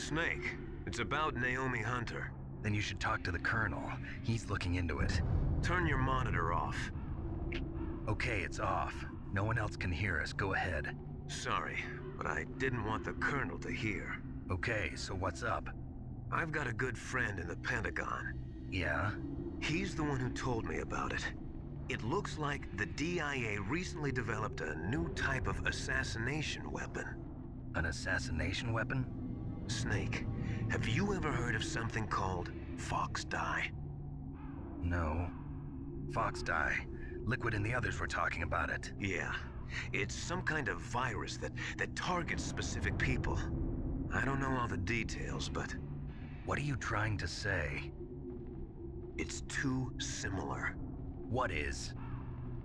Snake. It's about Naomi Hunter. Then you should talk to the Colonel. He's looking into it. Turn your monitor off. Okay, it's off. No one else can hear us. Go ahead. Sorry, but I didn't want the Colonel to hear. Okay, so what's up? I've got a good friend in the Pentagon. Yeah? He's the one who told me about it. It looks like the DIA recently developed a new type of assassination weapon. An assassination weapon? Snake, have you ever heard of something called Fox Dye? No. Fox dye. Liquid and the others were talking about it. Yeah. It's some kind of virus that targets specific people. I don't know all the details, but... What are you trying to say? It's too similar. What is?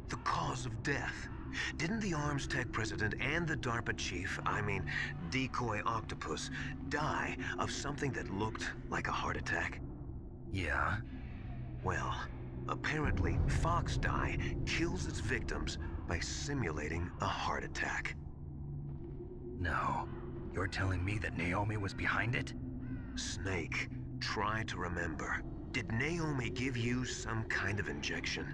The cause of death. Didn't the Arms Tech president and the DARPA chief, I mean, Decoy Octopus, die of something that looked like a heart attack? Yeah? Well, apparently Fox Dye kills its victims by simulating a heart attack. No. You're telling me that Naomi was behind it? Snake, try to remember. Did Naomi give you some kind of injection?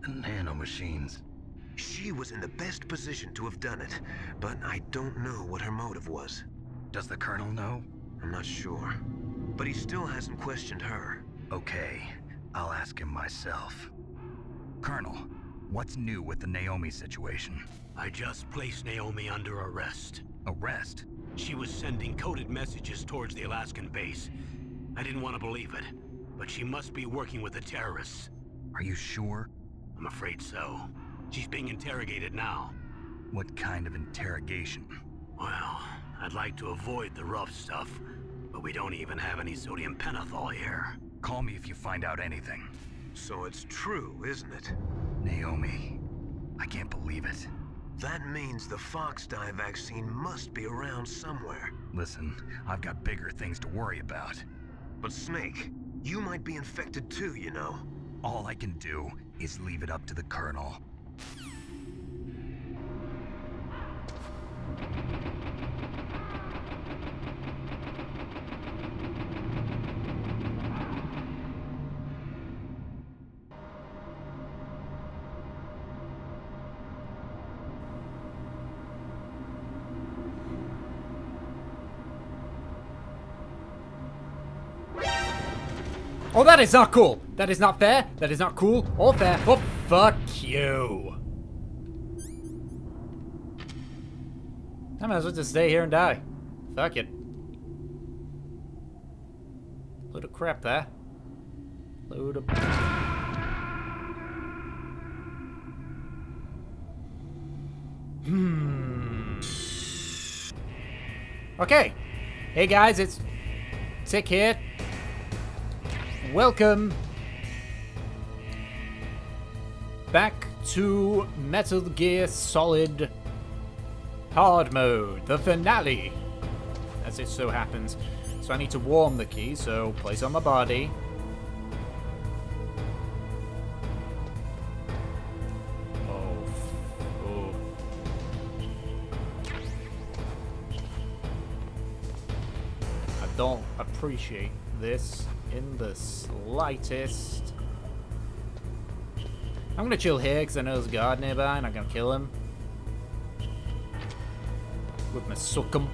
The nanomachines. She was in the best position to have done it, but I don't know what her motive was. Does the Colonel know? I'm not sure, but he still hasn't questioned her. Okay, I'll ask him myself. Colonel, what's new with the Naomi situation? I just placed Naomi under arrest. Arrest? She was sending coded messages towards the Alaskan base. I didn't want to believe it, but she must be working with the terrorists. Are you sure? I'm afraid so. She's being interrogated now. What kind of interrogation? Well, I'd like to avoid the rough stuff, but we don't even have any sodium pentothal here. Call me if you find out anything. So it's true, isn't it? Naomi, I can't believe it. That means the Fox Dye vaccine must be around somewhere. Listen, I've got bigger things to worry about. But Snake, you might be infected too, you know. All I can do is leave it up to the Colonel. Oh, that is not cool. That is not fair. That is not cool or fair. Oh, fuck you. I might as well just stay here and die. Fuck it. Load of crap there. Load of... Okay. Hey guys, it's Tick here. Welcome back to Metal Gear Solid Hard Mode, the finale, as it so happens. So I need to warm the key, so place on my body. Oh. I don't appreciate this in the slightest. I'm gonna chill here because I know there's a guard nearby and I'm gonna kill him with my suckum.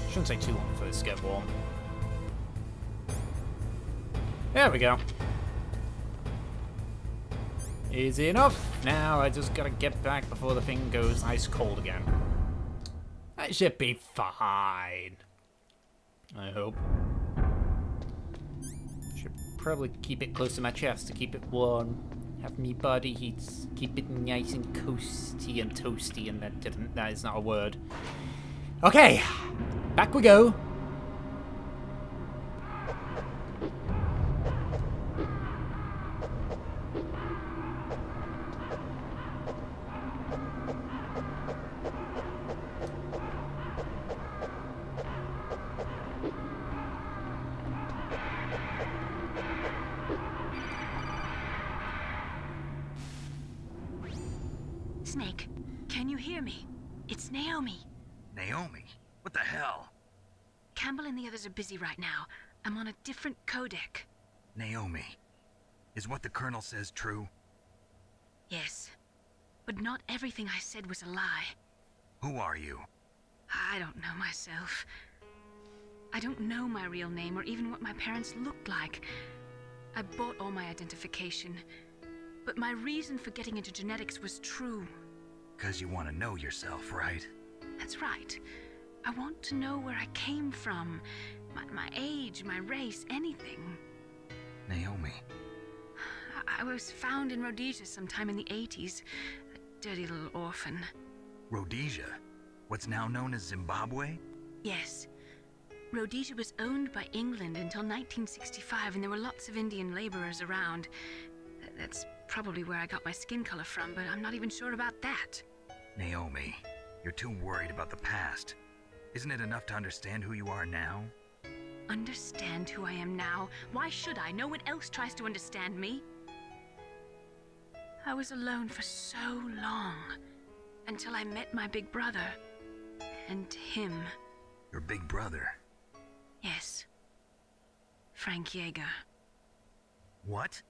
Shouldn't take too long for this to get warm. There we go. Easy enough. Now I just gotta get back before the thing goes ice cold again. That should be fine. I hope. Should probably keep it close to my chest to keep it warm. Have me body heats. Keep it nice and coasty and toasty, and that is not a word. Okay, back we go. Snake, can you hear me? It's Naomi. Naomi, what the hell? Campbell and the others are busy right now. I'm on a different codec. Naomi, is what the Colonel says true? Yes. But not everything I said was a lie. Who are you? I don't know myself. I don't know my real name or even what my parents looked like. I bought all my identification. But my reason for getting into genetics was true. 'Cause you want to know yourself, right? That's right. I want to know where I came from. My age, my race, anything. Naomi. I was found in Rhodesia sometime in the 80s. A dirty little orphan. Rhodesia? What's now known as Zimbabwe? Yes. Rhodesia was owned by England until 1965, and there were lots of Indian laborers around. That's probably where I got my skin color from, but I'm not even sure about that. Naomi, you're too worried about the past. Isn't it enough to understand who you are now? Understand who I am now? Why should I? No one else tries to understand me. I was alone for so long, until I met my big brother. And him. Your big brother? Yes. Frank Yeager. What?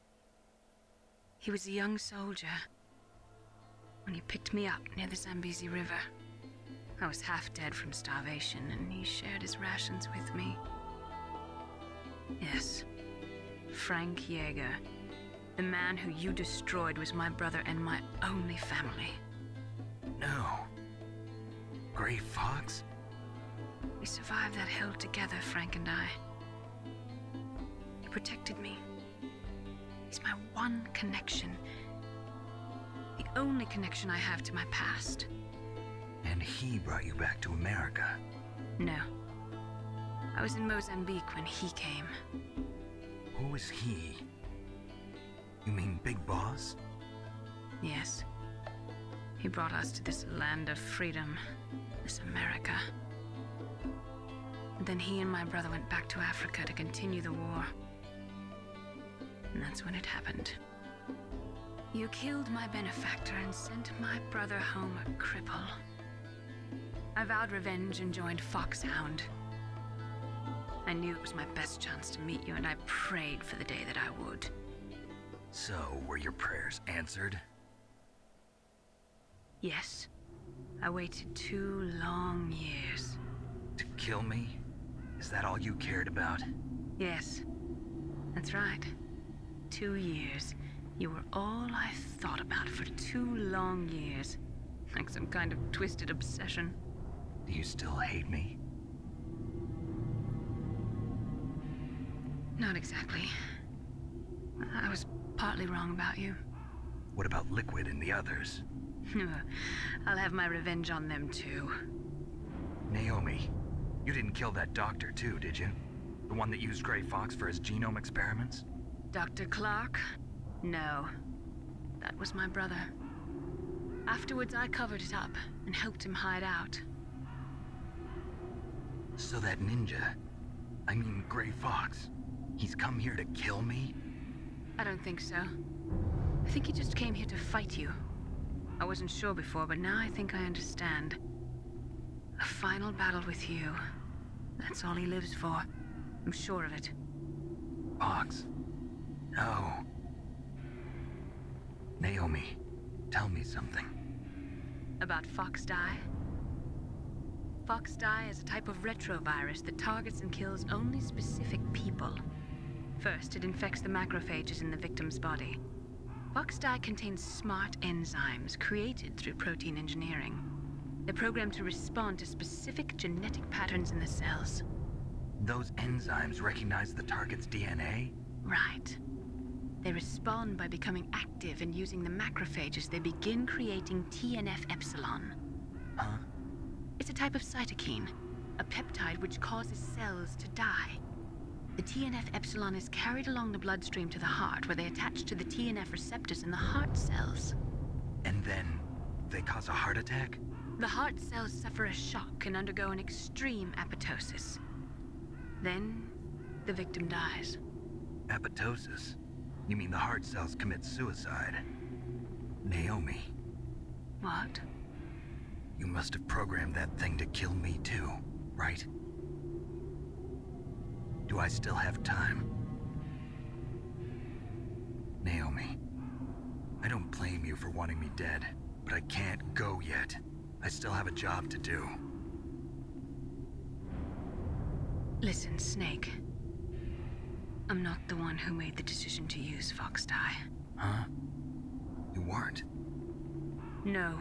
He was a young soldier when he picked me up near the Zambezi River. I was half dead from starvation, and he shared his rations with me. Yes, Frank Yeager. The man who you destroyed was my brother and my only family. No. Gray Fox? We survived that hell together, Frank and I. He protected me. He's my one connection. The only connection I have to my past. And he brought you back to America? No. I was in Mozambique when he came. Who is he? You mean Big Boss? Yes. He brought us to this land of freedom, this America. And then he and my brother went back to Africa to continue the war. And that's when it happened. You killed my benefactor and sent my brother home a cripple. I vowed revenge and joined Foxhound. I knew it was my best chance to meet you, and I prayed for the day that I would. So, were your prayers answered? Yes. I waited 2 long years. To kill me? Is that all you cared about? Yes. That's right. 2 years. You were all I thought about for 2 long years. Like some kind of twisted obsession. Do you still hate me? Not exactly. I was partly wrong about you. What about Liquid and the others? I'll have my revenge on them too. Naomi, you didn't kill that doctor too, did you? The one that used Gray Fox for his genome experiments? Dr. Clark? No. That was my brother. Afterwards, I covered it up and helped him hide out. So that ninja, I mean Gray Fox, he's come here to kill me? I don't think so. I think he just came here to fight you. I wasn't sure before, but now I think I understand. A final battle with you. That's all he lives for. I'm sure of it. Fox? No. Naomi, tell me something. About Fox Die? Fox Die is a type of retrovirus that targets and kills only specific people. First, it infects the macrophages in the victim's body. Fox Die contains smart enzymes created through protein engineering. They're programmed to respond to specific genetic patterns in the cells. Those enzymes recognize the target's DNA? Right. They respond by becoming active and using the macrophages. They begin creating TNF-epsilon. Huh? It's a type of cytokine, a peptide which causes cells to die. The TNF-epsilon is carried along the bloodstream to the heart, where they attach to the TNF receptors in the heart cells. And then they cause a heart attack? The heart cells suffer a shock and undergo an extreme apoptosis. Then, the victim dies. Apoptosis? You mean the heart cells commit suicide? Naomi. What? You must have programmed that thing to kill me too, right? Do I still have time? Naomi, I don't blame you for wanting me dead, but I can't go yet. I still have a job to do. Listen, Snake. I'm not the one who made the decision to use Fox Dye. Huh? You weren't? No.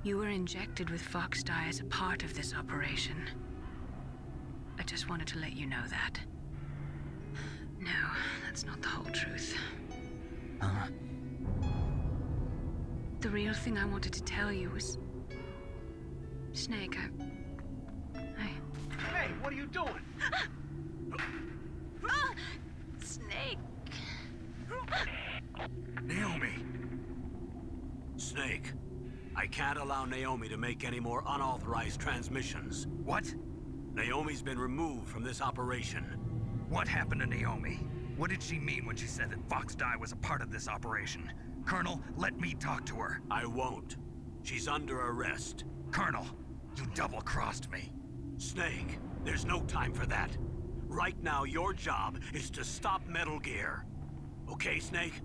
You were injected with Fox Dye as a part of this operation. I just wanted to let you know that. No, that's not the whole truth. Huh? The real thing I wanted to tell you was... Snake, Hey, what are you doing? Snake! Naomi! Snake, I can't allow Naomi to make any more unauthorized transmissions. What? Naomi's been removed from this operation. What happened to Naomi? What did she mean when she said that Fox Dye was a part of this operation? Colonel, let me talk to her. I won't. She's under arrest. Colonel, you double-crossed me. Snake, there's no time for that. Right now, your job is to stop Metal Gear. Okay, Snake?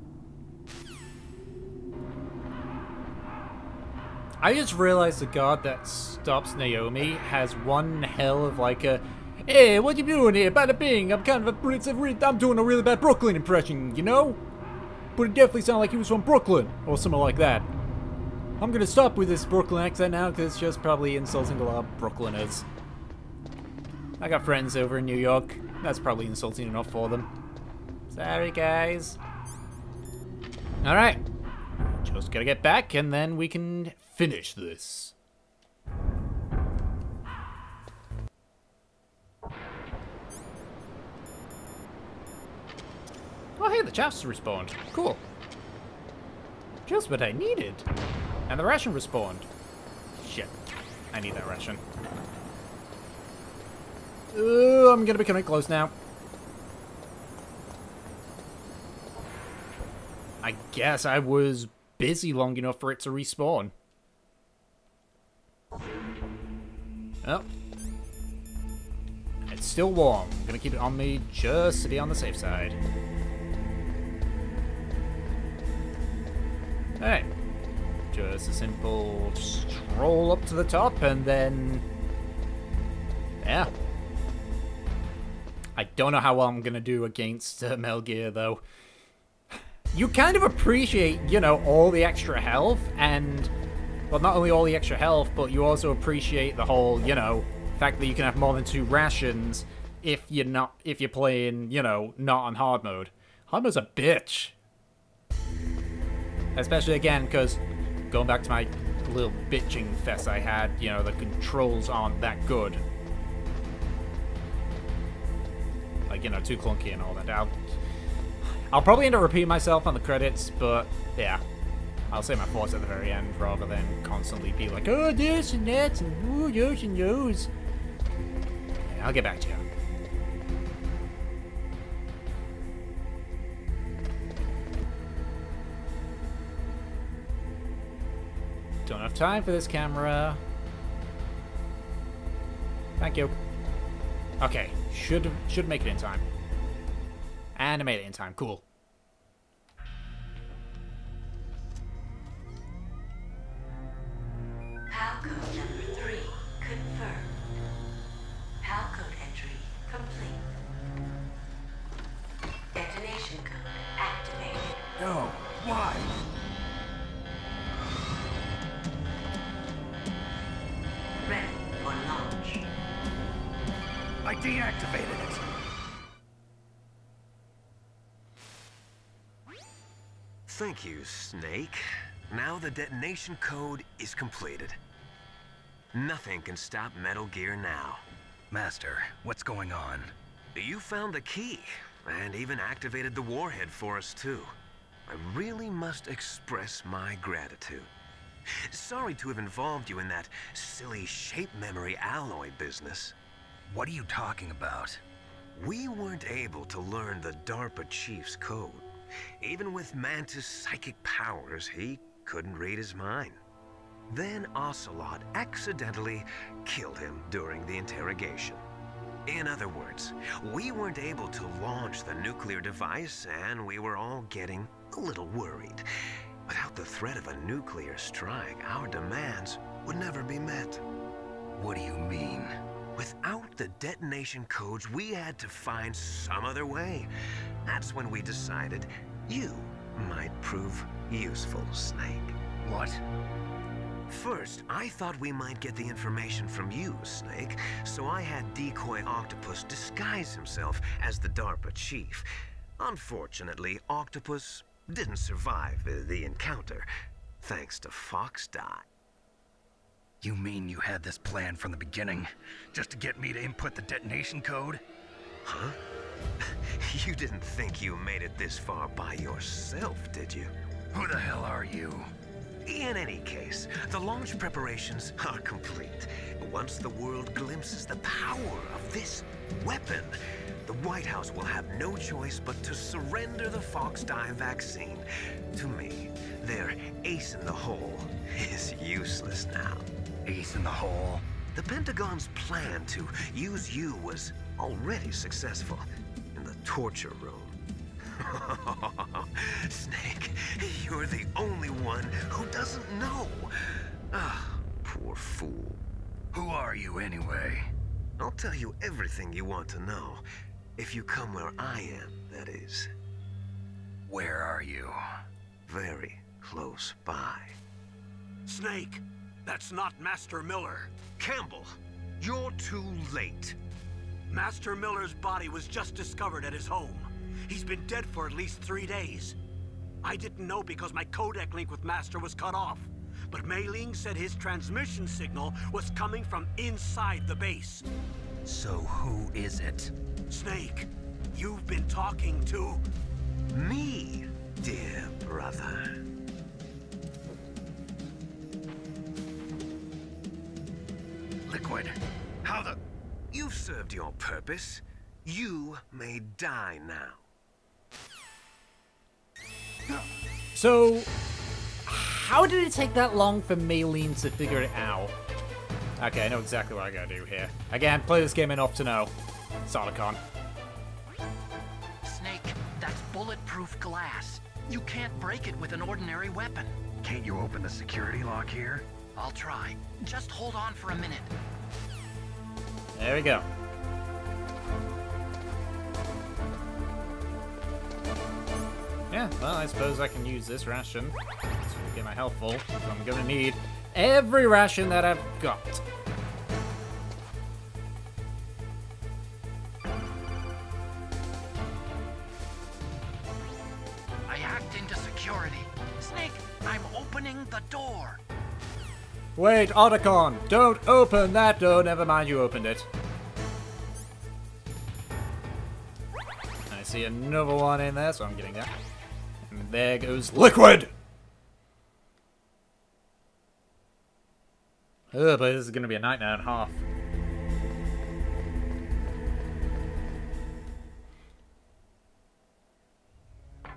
I just realized the guard that stops Naomi has one hell of like a, hey, what you doing here? Bada bing, I'm doing a really bad Brooklyn impression, you know? But it definitely sounded like he was from Brooklyn, or something like that. I'm gonna stop with this Brooklyn accent now, because it's just probably insulting a lot of Brooklyners. I got friends over in New York. That's probably insulting enough for them. Sorry, guys. Alright. Just gotta get back, and then we can finish this. Oh, hey, the chaps respawned. Cool. Just what I needed. And the ration respawned. Shit. I need that ration. I'm gonna be coming close now. I guess I was busy long enough for it to respawn. Oh. It's still warm. I'm gonna keep it on me just to be on the safe side. Alright. Just a simple stroll up to the top and then... yeah. I don't know how well I'm gonna do against Metal Gear, though. You kind of appreciate, you know, all the extra health, and... well, not only all the extra health, but you also appreciate the whole, you know, fact that you can have more than 2 rations if you're playing, you know, not on hard mode. Hard mode's a bitch. Especially, again, because going back to my little bitching fest I had, you know, the controls aren't that good. Like, you know, too clunky and all that. I'll probably end up repeating myself on the credits, but yeah. I'll say my thoughts at the very end rather than constantly be like, oh, this and that, and oh, yours and yours. Yeah, I'll get back to you. Don't have time for this camera. Thank you. Okay, should make it in time. And I made it in time. Cool. PAL code number 3 confirmed. PAL code entry complete. Detonation code activated. No, why? Ready for launch. I deactivated it. Thank you, Snake. Now the detonation code is completed. Nothing can stop Metal Gear now. Master, what's going on? You found the key, and even activated the warhead for us, too. I really must express my gratitude. Sorry to have involved you in that silly shape memory alloy business. What are you talking about? We weren't able to learn the DARPA chief's code. Even with Mantis' psychic powers, he couldn't read his mind. Then Ocelot accidentally killed him during the interrogation. In other words, we weren't able to launch the nuclear device, and we were all getting a little worried. Without the threat of a nuclear strike, our demands would never be met. What do you mean? Without the detonation codes, we had to find some other way. That's when we decided you might prove useful, Snake. What? First, I thought we might get the information from you, Snake, so I had Decoy Octopus disguise himself as the DARPA chief. Unfortunately, Octopus didn't survive the encounter, thanks to Fox Die. You mean you had this plan from the beginning, just to get me to input the detonation code? Huh? You didn't think you made it this far by yourself, did you? Who the hell are you? In any case, the launch preparations are complete. Once the world glimpses the power of this weapon, the White House will have no choice but to surrender the Fox Die vaccine. To me, their ace in the hole is useless now. Ace in the hole? The Pentagon's plan to use you was already successful in the torture room. Snake, you're the only one who doesn't know. Ah, poor fool. Who are you anyway? I'll tell you everything you want to know. If you come where I am, that is. Where are you? Very close by. Snake, that's not Master Miller. Campbell, you're too late. Master Miller's body was just discovered at his home. He's been dead for at least 3 days. I didn't know because my codec link with Master was cut off. But Mei Ling said his transmission signal was coming from inside the base. So who is it? Snake, you've been talking to... Me, dear brother. Liquid. How the... You've served your purpose. You may die now. So, how did it take that long for Maylene to figure it out? Okay, I know exactly what I gotta do here. Again, play this game enough to know. Sonicon. Snake, that's bulletproof glass. You can't break it with an ordinary weapon. Can't you open the security lock here? I'll try. Just hold on for a minute. There we go. Yeah, well, I suppose I can use this ration to get my health full, because I'm gonna need every ration that I've got. I hacked into security. Snake, I'm opening the door. Wait, Otacon, don't open that door. Never mind, you opened it. I see another one in there, so I'm getting that. And there goes Liquid! Oh, but this is going to be a nightmare and a half.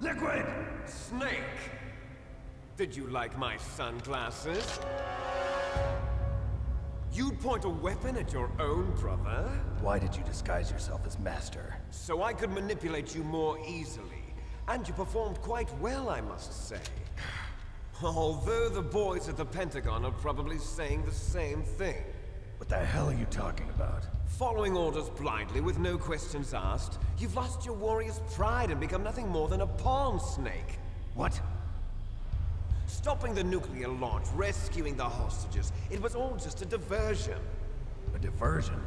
Liquid! Snake! Did you like my sunglasses? You'd point a weapon at your own brother? Why did you disguise yourself as Master? So I could manipulate you more easily. And you performed quite well, I must say. Although the boys at the Pentagon are probably saying the same thing. What the hell are you talking about? Following orders blindly with no questions asked, you've lost your warrior's pride and become nothing more than a pawn, Snake. What? Stopping the nuclear launch, rescuing the hostages, it was all just a diversion. A diversion?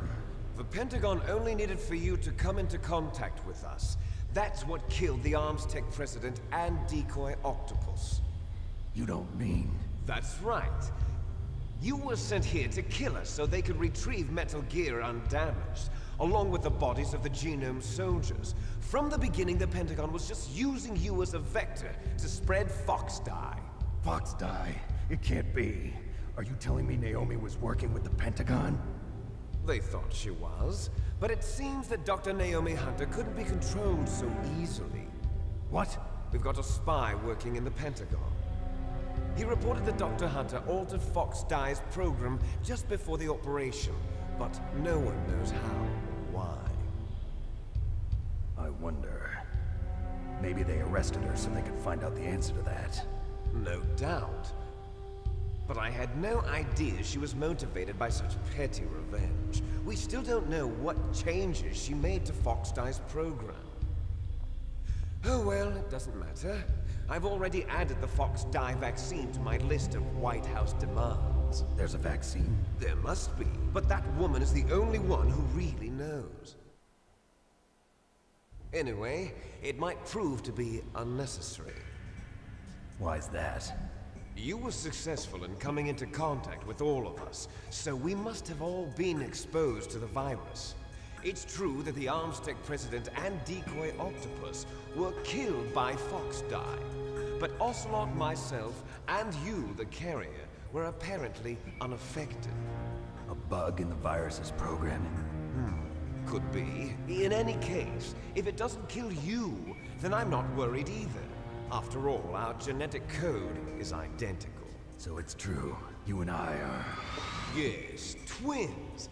The Pentagon only needed for you to come into contact with us. That's what killed the Arms Tech president and Decoy Octopus. You don't mean... That's right. You were sent here to kill us so they could retrieve Metal Gear undamaged, along with the bodies of the Genome soldiers. From the beginning, the Pentagon was just using you as a vector to spread Fox Die. Fox Die? It can't be. Are you telling me Naomi was working with the Pentagon? They thought she was, but it seems that Dr. Naomi Hunter couldn't be controlled so easily. What? We've got a spy working in the Pentagon. He reported that Dr. Hunter altered Fox Dye's program just before the operation, but no one knows how or why. I wonder... maybe they arrested her so they could find out the answer to that. No doubt. But I had no idea she was motivated by such petty revenge. We still don't know what changes she made to Fox Dye's program. Oh well, it doesn't matter. I've already added the Fox Dye vaccine to my list of White House demands. There's a vaccine? There must be, but that woman is the only one who really knows. Anyway, it might prove to be unnecessary. Why's that? You were successful in coming into contact with all of us, so we must have all been exposed to the virus. It's true that the Armstech President and Decoy Octopus were killed by Fox Dye, but Ocelot, myself, and you, the carrier, were apparently unaffected. A bug in the virus's programming? Could be. In any case, if it doesn't kill you, then I'm not worried either. After all, our genetic code is identical. So it's true. You and I are... Yes, twins.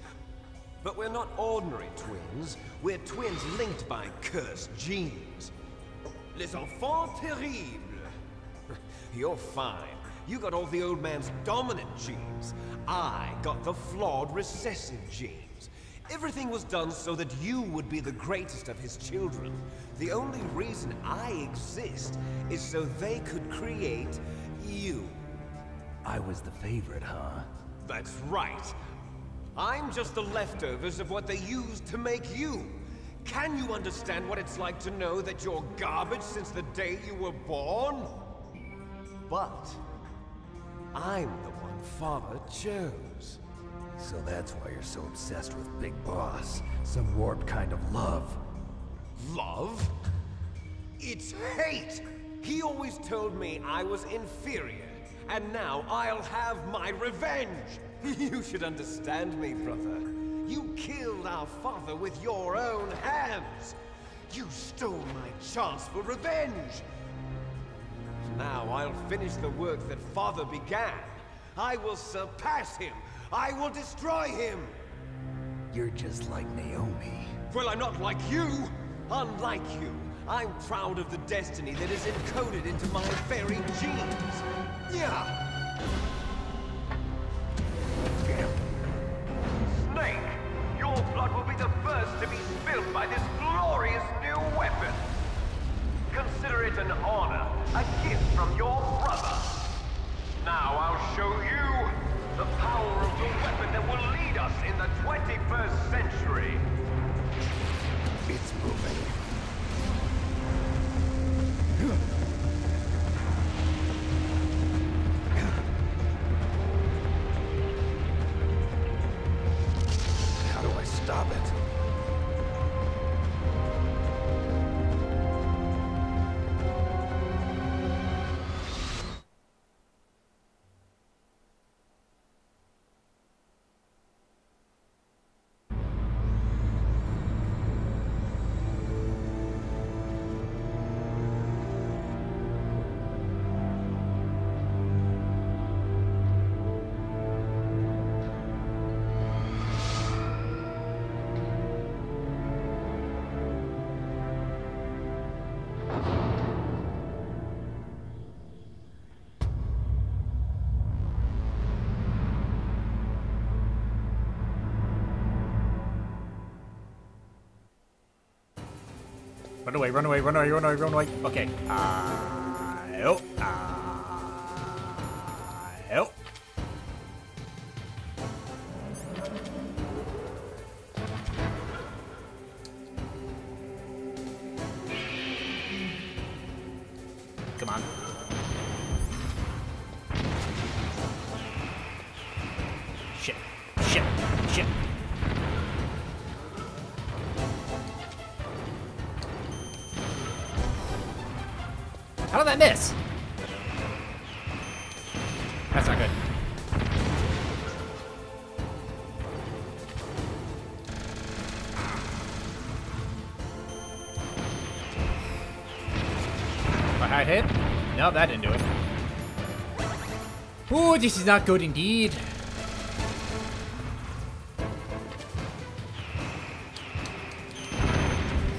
But we're not ordinary twins. We're twins linked by cursed genes. Les enfants terribles. You're fine. You got all the old man's dominant genes. I got the flawed recessive genes. Everything was done so that you would be the greatest of his children. The only reason I exist is so they could create you. I was the favorite, huh? That's right. I'm just the leftovers of what they used to make you. Can you understand what it's like to know that you're garbage since the day you were born? But I'm the one Father chose. So that's why you're so obsessed with Big Boss. Some warped kind of love. Love? It's hate! He always told me I was inferior, and now I'll have my revenge! You should understand me, brother. You killed our father with your own hands! You stole my chance for revenge! Now I'll finish the work that Father began. I will surpass him! I will destroy him! You're just like Naomi. Well, I'm not like you! Unlike you, I'm proud of the destiny that is encoded into my very genes! Yeah! Snake, your blood will be the first to be spilled by this glorious new weapon. Consider it an honor, a gift from your brother. Now I'll show you the power of the weapon that will lead us in the 21st century. It's moving. How do I stop it? Run away, run away, run away, run away, run away. Okay. Help. Help. Come on. Shit. Shit. Shit. How did that miss? That's not good. If I had hit? No, that didn't do it. Oh, this is not good indeed.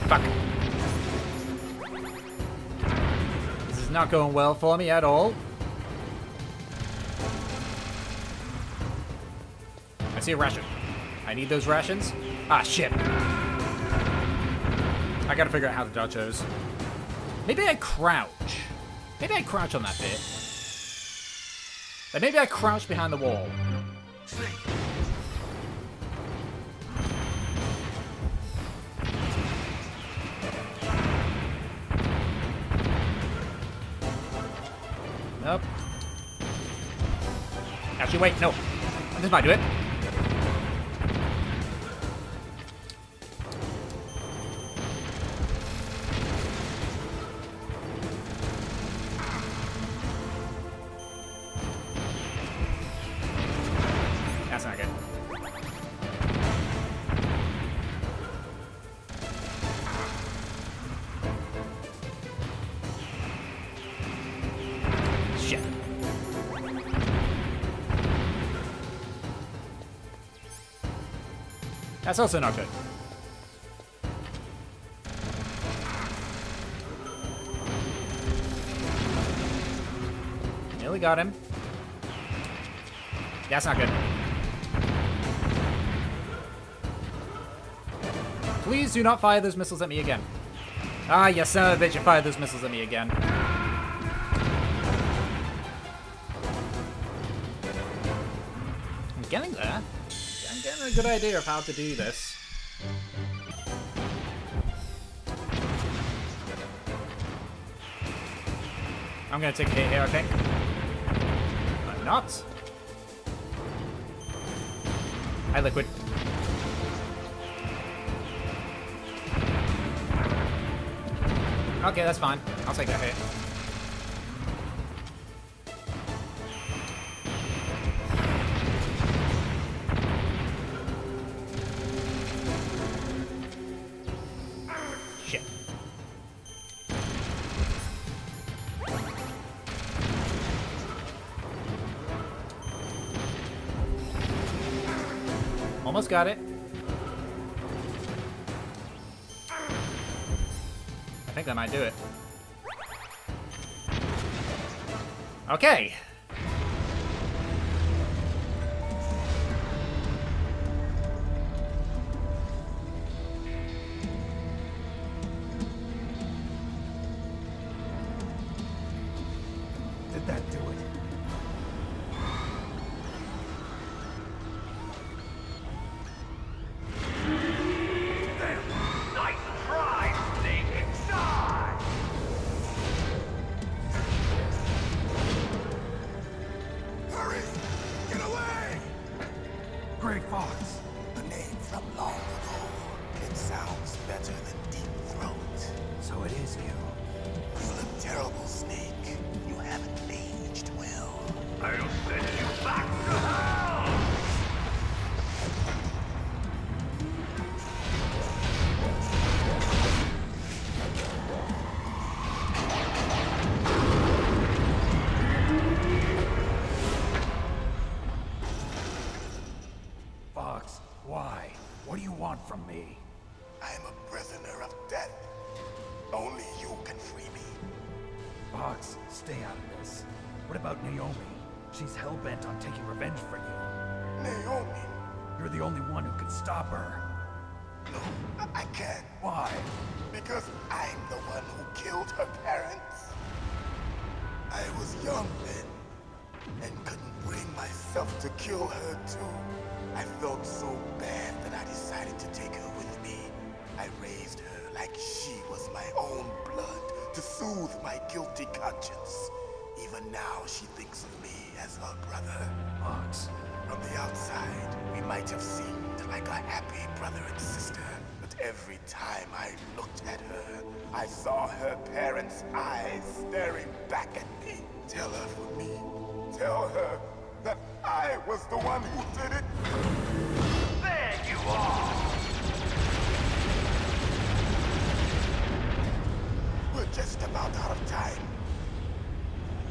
Fuck. This is not going well for me at all. I see a ration. I need those rations. Ah, shit. I gotta figure out how to dodge those. Maybe I crouch. Maybe I crouch on that bit. Like maybe I crouch behind the wall. Nope. Actually, wait, no. This might do it. That's not good. Shit. That's also not good. Nearly got him. That's not good. Please do not fire those missiles at me again. Ah, you son of a bitch, you fired those missiles at me again. I'm getting there. I'm getting a good idea of how to do this. I'm gonna take a hit here, I think. I'm not. Hi, Liquid. Okay, that's fine. I'll take that hit. Shit. Almost got it. I think that might do it. Okay. Did that do it? Gray Fox. A name from long ago. It sounds better than Deep Throat. So it is you. You look terrible, Snake. You haven't aged well. I'll send you back to hell! Fox, why? What do you want from me? I am a prisoner of death. Only you can free me. Fox, stay out of this. What about Naomi? She's hell-bent on taking revenge for you. Naomi? You're the only one who can stop her. No, I can't. Why? Because I'm the one who killed her parents. I was young then, and couldn't bring myself to kill her too. I felt so bad that I decided to take her with me. I raised her like she was my own blood to soothe my guilty conscience. Even now, she thinks of me as her brother. Fox. From the outside, we might have seemed like a happy brother and sister. But every time I looked at her, I saw her parents' eyes staring back at me. Tell her for me. Tell her that I was the one who did it. There you are! We're just about out of time.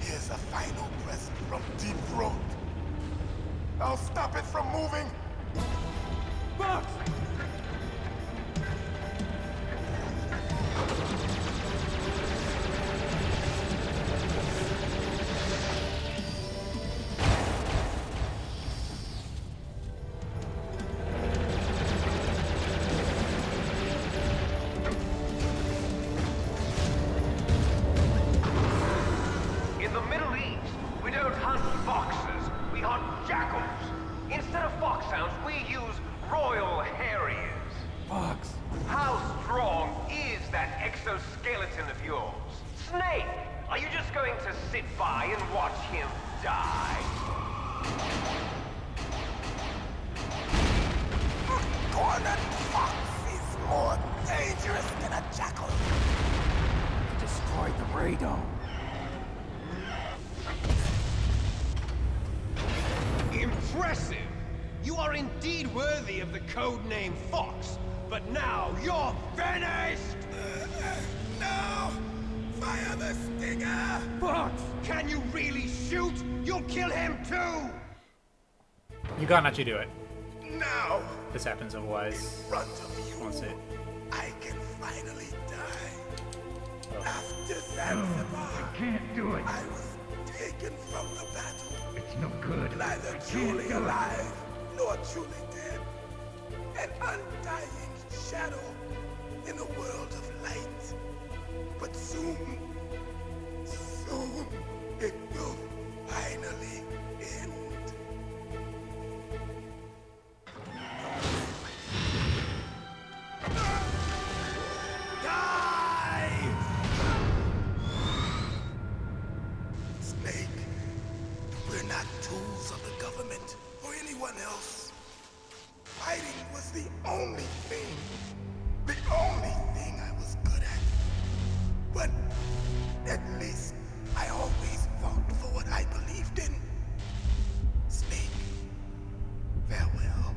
Here's a final present from Deep Throat. I'll stop it from moving. Fox! In the Middle East, we don't hunt foxes, we hunt jackals. Instead of foxhounds, we use Royal Harriers. Fox! How strong is that exoskeleton of yours? Snake, are you just going to sit by and watch him die? Cornered fox is more dangerous than a jackal. Destroyed the radar. Impressive! You are indeed worthy of the codename Fox, but now you're finished! No! Fire the stinger! Fox, can you really shoot? You'll kill him too! You can't actually do it. Now! This happens otherwise. Front of you, What's it? I can finally die. After Zanzibar, I can't do it. I was taken from the battle. It's no good. Neither truly alive, nor truly dead. An undying shadow in a world of light. But soon, soon, it will finally end. Die! Snake, we're not tools of the government or anyone else. Fighting was the only thing I was good at. But at least I always fought for what I believed in. Snake, farewell.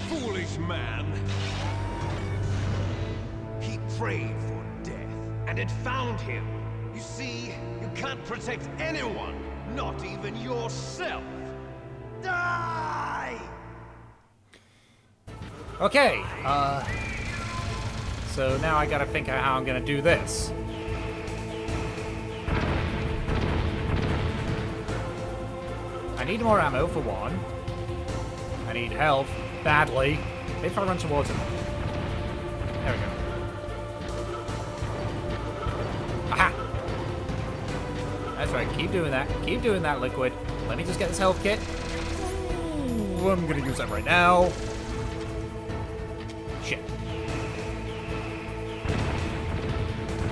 Foolish man. He prayed for death, and it found him. You see, you can't protect anyone, not even yourself. Die! Okay, so now I gotta think of how I'm gonna do this. I need more ammo for one. I need health badly. If I run towards him. There we go. Aha! That's right, keep doing that. Keep doing that, Liquid. Let me just get this health kit. Ooh, I'm gonna use that right now. Shit.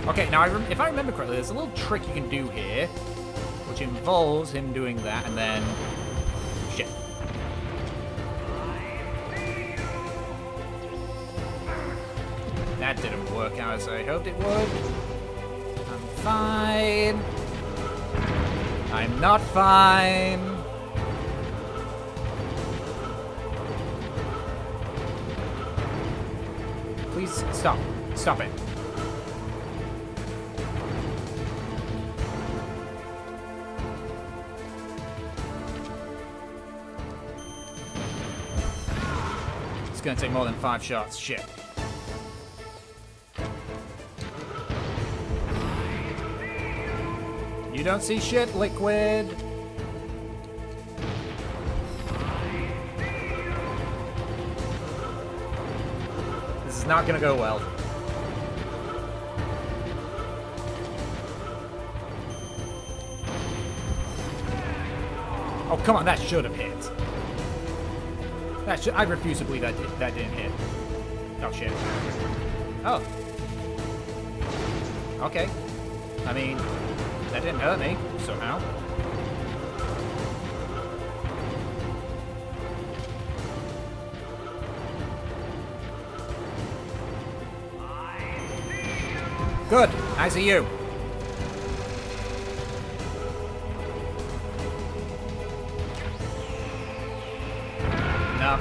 Okay, now if I remember correctly, there's a little trick you can do here, which involves him doing that and then... Shit. That didn't work out as I hoped it would. I'm fine. I'm not fine. Please stop. Stop it. It's gonna take more than 5 shots. Shit. You don't see shit, Liquid. This is not gonna go well. Oh, come on, that should have hit. I refuse to believe that didn't hit. Oh, shit. Oh. Okay. I mean, that didn't hurt me, somehow. Good. I see you. No.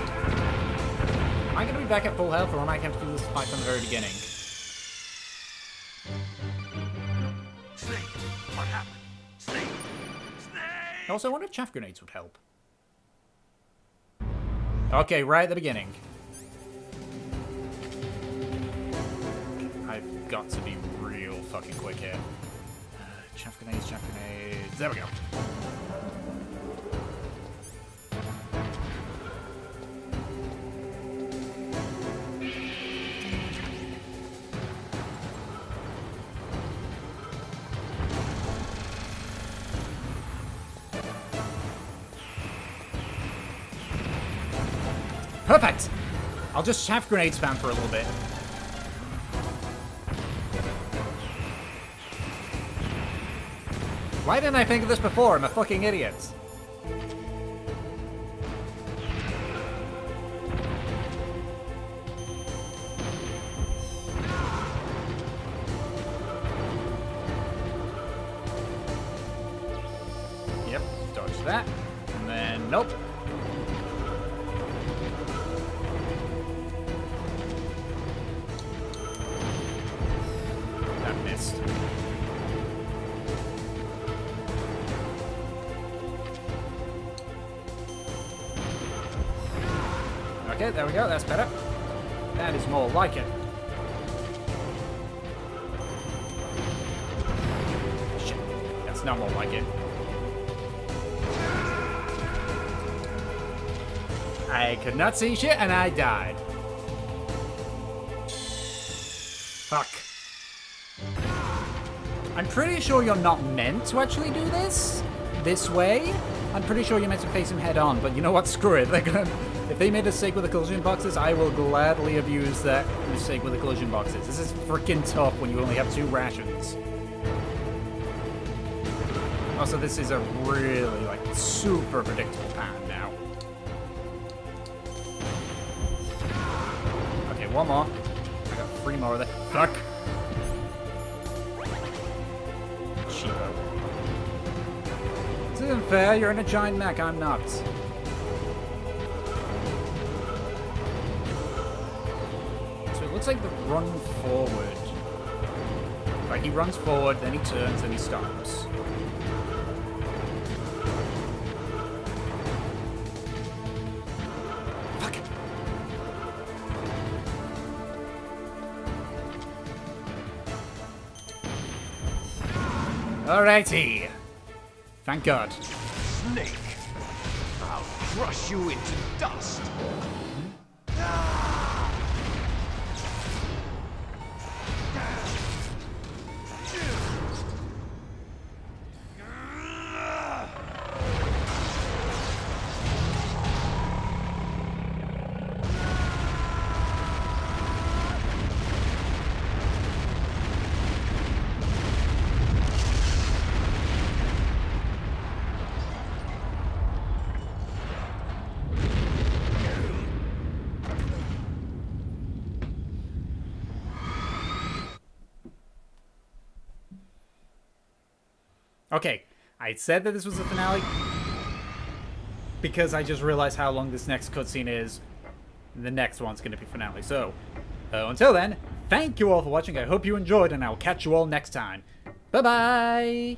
Am I going to be back at full health, or am I going to do this fight from the very beginning? Snake, what happened? Snake! Snake! Also, I wonder if chaff grenades would help. Okay, right at the beginning. I've got to be real fucking quick here. Chaff grenades, chaff grenades. There we go. Perfect! I'll just chaff grenade spam for a little bit. Why didn't I think of this before? I'm a fucking idiot. Yep, dodge that. And then, nope. That missed. Okay, there we go, that's better. That is more like it. Shit, that's not more like it. I could not see shit and I died. Fuck. I'm pretty sure you're not meant to actually do this way. I'm pretty sure you're meant to face him head on, but you know what, screw it. They're gonna... If they made a mistake with the collision boxes, I will gladly abuse that mistake with the collision boxes. This is freaking tough when you only have 2 rations. Also, this is a really, like, super predictable pattern now. Okay, one more. I got 3 more of that. Fuck. Cheapo. This isn't fair. You're in a giant mech. I'm not. Looks like the run forward. Like he runs forward, then he turns, then he stops. Fuck it. Alrighty. Thank God. Snake, I'll crush you into dust. Okay, I said that this was the finale because I just realized how long this next cutscene is. The next one's going to be finale. So, until then, thank you all for watching. I hope you enjoyed, and I'll catch you all next time. Bye-bye!